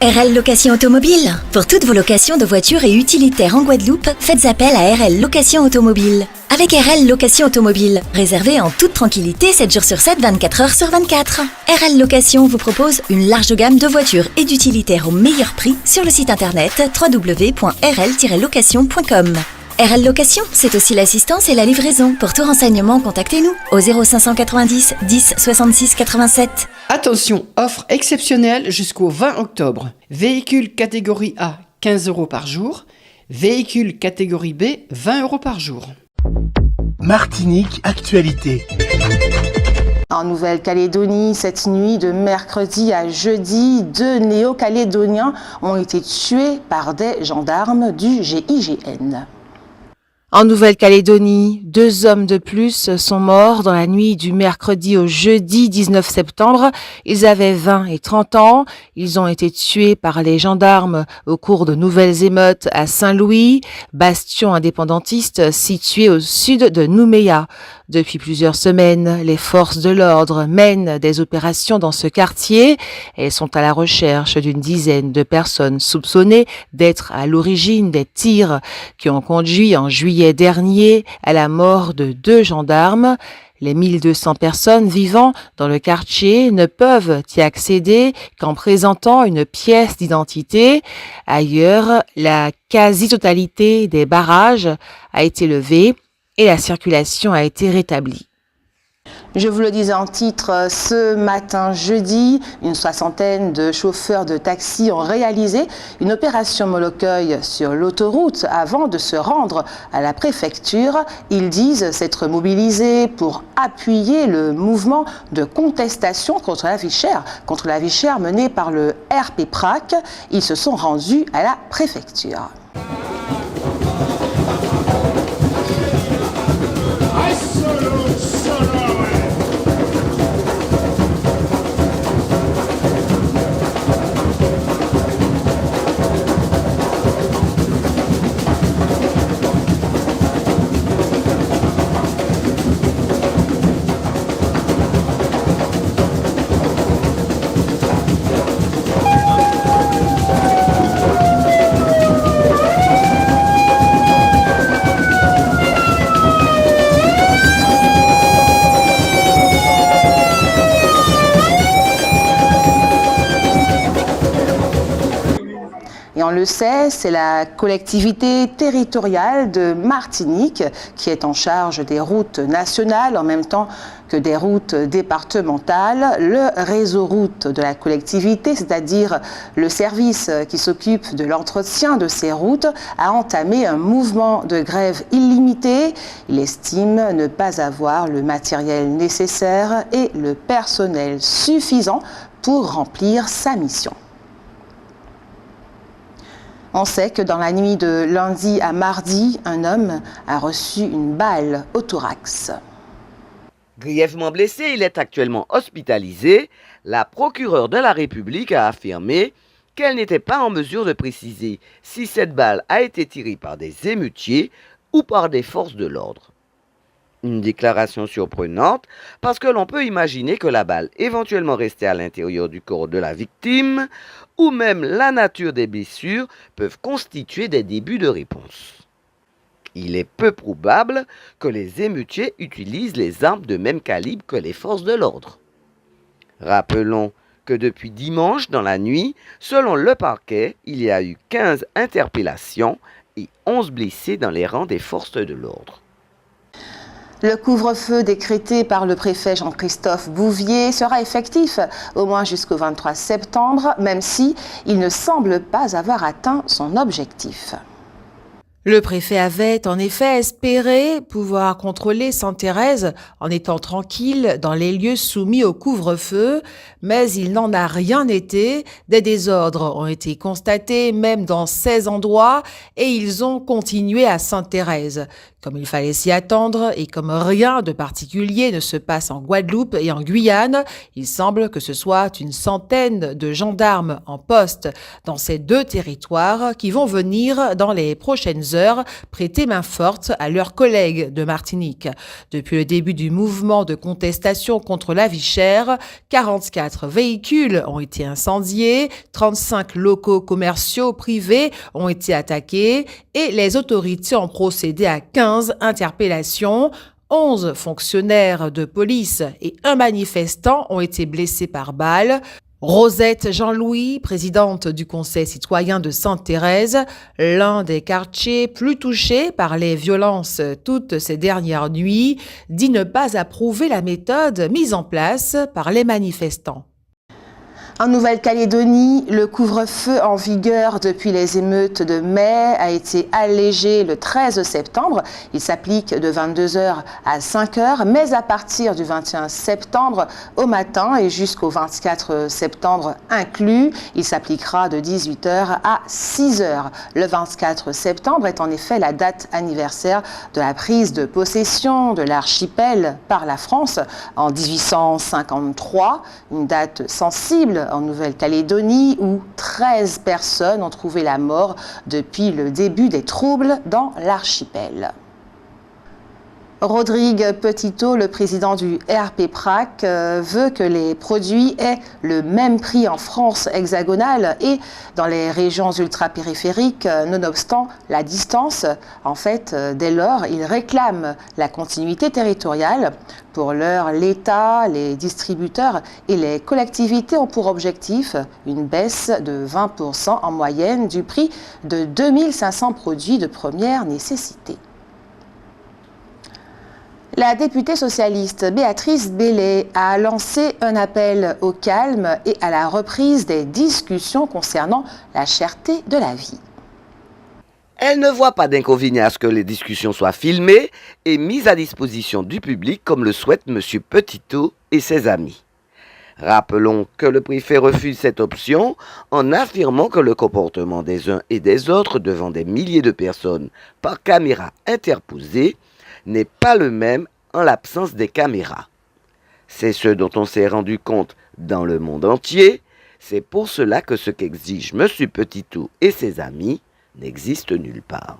RL Location Automobile. Pour toutes vos locations de voitures et utilitaires en Guadeloupe, faites appel à RL Location Automobile. Avec RL Location Automobile, réservez en toute tranquillité 7 jours sur 7, 24 heures sur 24. RL Location vous propose une large gamme de voitures et d'utilitaires au meilleur prix sur le site internet www.rl-location.com. RL Location, c'est aussi l'assistance et la livraison. Pour tout renseignement, contactez-nous au 0590 10 66 87. Attention, offre exceptionnelle jusqu'au 20 octobre. Véhicule catégorie A, 15 € par jour. Véhicule catégorie B, 20 € par jour. Martinique Actualité. En Nouvelle-Calédonie, cette nuit de mercredi à jeudi, 2 néo-calédoniens ont été tués par des gendarmes du GIGN. En Nouvelle-Calédonie, 2 hommes de plus sont morts dans la nuit du mercredi au jeudi 19 septembre. Ils avaient 20 et 30 ans. Ils ont été tués par les gendarmes au cours de nouvelles émeutes à Saint-Louis, bastion indépendantiste situé au sud de Nouméa. Depuis plusieurs semaines, les forces de l'ordre mènent des opérations dans ce quartier. Elles sont à la recherche d'une dizaine de personnes soupçonnées d'être à l'origine des tirs qui ont conduit en juillet dernier à la mort de 2 gendarmes. Les 1200 personnes vivant dans le quartier ne peuvent y accéder qu'en présentant une pièce d'identité. Ailleurs, la quasi-totalité des barrages a été levée et la circulation a été rétablie. Je vous le disais en titre, ce matin jeudi, une soixantaine de chauffeurs de taxi ont réalisé une opération Mollocueil sur l'autoroute avant de se rendre à la préfecture. Ils disent s'être mobilisés pour appuyer le mouvement de contestation contre la vie chère mené par le RP-PRAC. Ils se sont rendus à la préfecture. On le sait, c'est la collectivité territoriale de Martinique qui est en charge des routes nationales en même temps que des routes départementales. Le réseau route de la collectivité, c'est-à-dire le service qui s'occupe de l'entretien de ces routes, a entamé un mouvement de grève illimité. Il estime ne pas avoir le matériel nécessaire et le personnel suffisant pour remplir sa mission. On sait que dans la nuit de lundi à mardi, un homme a reçu une balle au thorax. Grièvement blessé, il est actuellement hospitalisé. La procureure de la République a affirmé qu'elle n'était pas en mesure de préciser si cette balle a été tirée par des émeutiers ou par des forces de l'ordre. Une déclaration surprenante parce que l'on peut imaginer que la balle éventuellement restée à l'intérieur du corps de la victime ou même la nature des blessures peuvent constituer des débuts de réponse. Il est peu probable que les émeutiers utilisent les armes de même calibre que les forces de l'ordre. Rappelons que depuis dimanche dans la nuit, selon le parquet, il y a eu 15 interpellations et 11 blessés dans les rangs des forces de l'ordre. Le couvre-feu décrété par le préfet Jean-Christophe Bouvier sera effectif au moins jusqu'au 23 septembre, même si il ne semble pas avoir atteint son objectif. Le préfet avait en effet espéré pouvoir contrôler Sainte-Thérèse en étant tranquille dans les lieux soumis au couvre-feu, mais il n'en a rien été. Des désordres ont été constatés même dans 16 endroits et ils ont continué à Sainte-Thérèse. Comme il fallait s'y attendre et comme rien de particulier ne se passe en Guadeloupe et en Guyane, il semble que ce soit une centaine de gendarmes en poste dans ces deux territoires qui vont venir dans les prochaines heures prêter main forte à leurs collègues de Martinique. Depuis le début du mouvement de contestation contre la vie chère, 44 véhicules ont été incendiés, 35 locaux commerciaux privés ont été attaqués et les autorités ont procédé à 15 interpellations. 11 fonctionnaires de police et un manifestant ont été blessés par balle. Rosette Jean-Louis, présidente du Conseil citoyen de Sainte-Thérèse, l'un des quartiers plus touchés par les violences toutes ces dernières nuits, dit ne pas approuver la méthode mise en place par les manifestants. En Nouvelle-Calédonie, le couvre-feu en vigueur depuis les émeutes de mai a été allégé le 13 septembre. Il s'applique de 22h à 5h, mais à partir du 21 septembre au matin et jusqu'au 24 septembre inclus, il s'appliquera de 18h à 6h. Le 24 septembre est en effet la date anniversaire de la prise de possession de l'archipel par la France en 1853, une date sensible en Nouvelle-Calédonie où 13 personnes ont trouvé la mort depuis le début des troubles dans l'archipel. Rodrigue Petitot, le président du RP-PRAC, veut que les produits aient le même prix en France hexagonale et dans les régions ultra-périphériques, nonobstant la distance. En fait, dès lors, il réclame la continuité territoriale. Pour l'heure, l'État, les distributeurs et les collectivités ont pour objectif une baisse de 20% en moyenne du prix de 2500 produits de première nécessité. La députée socialiste Béatrice Belley a lancé un appel au calme et à la reprise des discussions concernant la cherté de la vie. Elle ne voit pas d'inconvénient à ce que les discussions soient filmées et mises à disposition du public comme le souhaite M. Petitot et ses amis. Rappelons que le préfet refuse cette option en affirmant que le comportement des uns et des autres devant des milliers de personnes par caméra interposée n'est pas le même en l'absence des caméras. C'est ce dont on s'est rendu compte dans le monde entier. C'est pour cela que ce qu'exige M. Petitot et ses amis n'existe nulle part.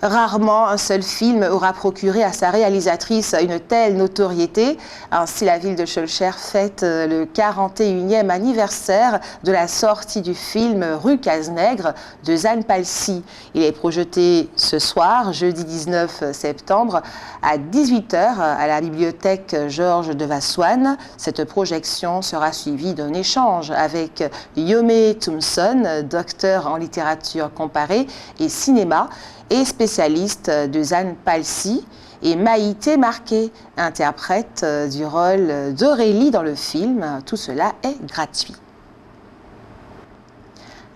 Rarement un seul film aura procuré à sa réalisatrice une telle notoriété. Ainsi, la ville de Schœlcher fête le 41e anniversaire de la sortie du film Rue Cazenègre de Zane Palsy. Il est projeté ce soir, jeudi 19 septembre, à 18h à la bibliothèque Georges de Vassoine. Cette projection sera suivie d'un échange avec Yomé Thompson, docteur en littérature comparée et cinéma, et spécialiste de Zane Palsy, et Maïté Marquet, interprète du rôle d'Aurélie dans le film. Tout cela est gratuit.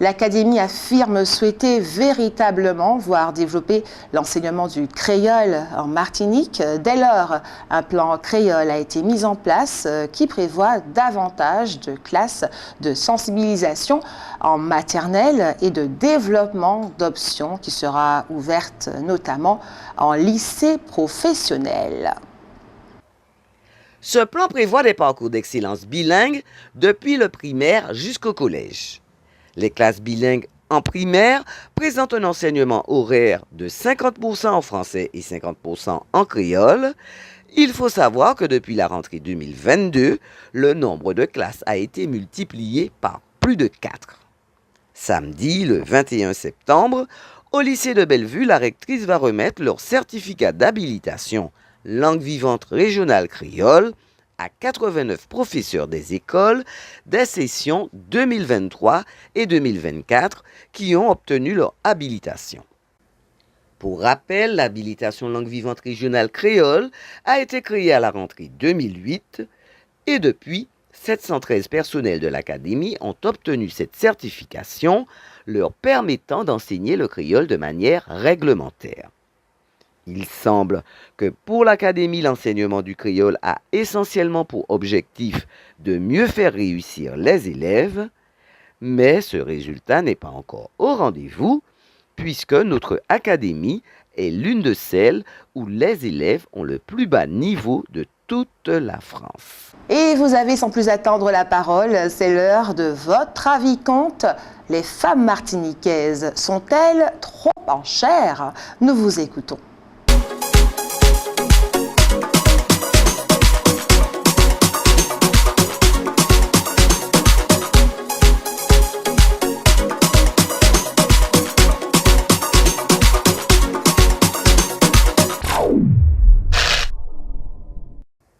L'Académie affirme souhaiter véritablement voir développer l'enseignement du créole en Martinique. Dès lors, un plan créole a été mis en place qui prévoit davantage de classes de sensibilisation en maternelle et de développement d'options qui sera ouverte notamment en lycée professionnel. Ce plan prévoit des parcours d'excellence bilingues depuis le primaire jusqu'au collège. Les classes bilingues en primaire présentent un enseignement horaire de 50% en français et 50% en créole. Il faut savoir que depuis la rentrée 2022, le nombre de classes a été multiplié par plus de 4. Samedi, le 21 septembre, au lycée de Bellevue, la rectrice va remettre leur certificat d'habilitation langue vivante régionale créole à 89 professeurs des écoles des sessions 2023 et 2024 qui ont obtenu leur habilitation. Pour rappel, l'habilitation langue vivante régionale créole a été créée à la rentrée 2008 et depuis, 713 personnels de l'Académie ont obtenu cette certification leur permettant d'enseigner le créole de manière réglementaire. Il semble que pour l'Académie, l'enseignement du créole a essentiellement pour objectif de mieux faire réussir les élèves, mais ce résultat n'est pas encore au rendez-vous puisque notre académie est l'une de celles où les élèves ont le plus bas niveau de toute la France. Et vous avez sans plus attendre la parole, c'est l'heure de votre avis compte. Les femmes martiniquaises sont-elles trop en chair? Nous vous écoutons.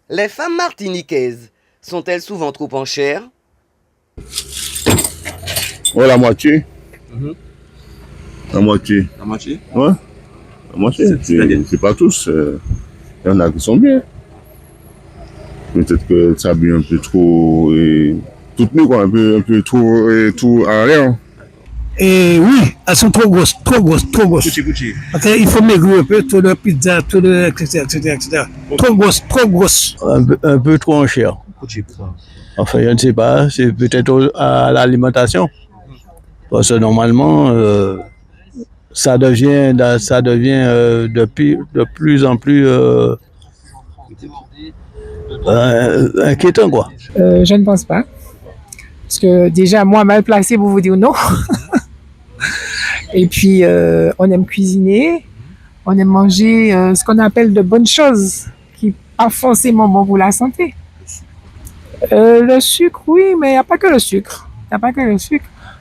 Les femmes martiniquaises sont-elles souvent trop en chair? Ouais, la moitié. La moitié. La moitié? Ouais. La moitié. C'est pas tous. Il y en a qui sont bien. Peut-être que ça s'habille un peu trop et tout nu, quoi, un peu trop et tout en rien. Et oui, elles sont trop grosses. Gucci. Ok, il faut maigrir un peu, tout le pizza, tout le etc. Trop grosses. Un peu trop en chair. Gucci. Enfin, je ne sais pas, c'est peut-être à l'alimentation. Parce que normalement, ça devient de plus en plus inquiétant, quoi. Je ne pense pas. Parce que déjà, moi, mal placé pour vous dire non. Et puis, on aime cuisiner, on aime manger ce qu'on appelle de bonnes choses, qui pas forcément bon pour la santé. Le sucre, oui, mais il n'y a pas que le sucre.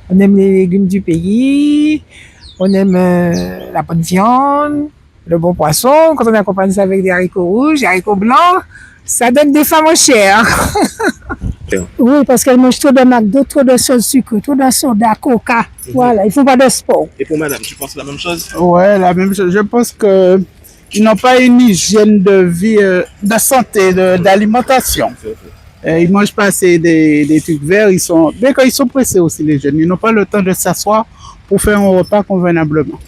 On aime les légumes du pays, on aime la bonne viande, le bon poisson. Quand on accompagne ça avec des haricots rouges, des haricots blancs, ça donne des femmes en chair. Oui, parce qu'elle mange trop de McDo, trop de sauce sucre, trop de soda, coca. Voilà, il ne faut pas de sport. Et pour madame, tu penses la même chose? Ouais, la même chose. Je pense qu'ils n'ont pas une hygiène de vie, de santé, d'alimentation. Ils mangent pas assez des trucs verts. Dès qu'ils sont pressés aussi, les jeunes, ils n'ont pas le temps de s'asseoir pour faire un repas convenablement.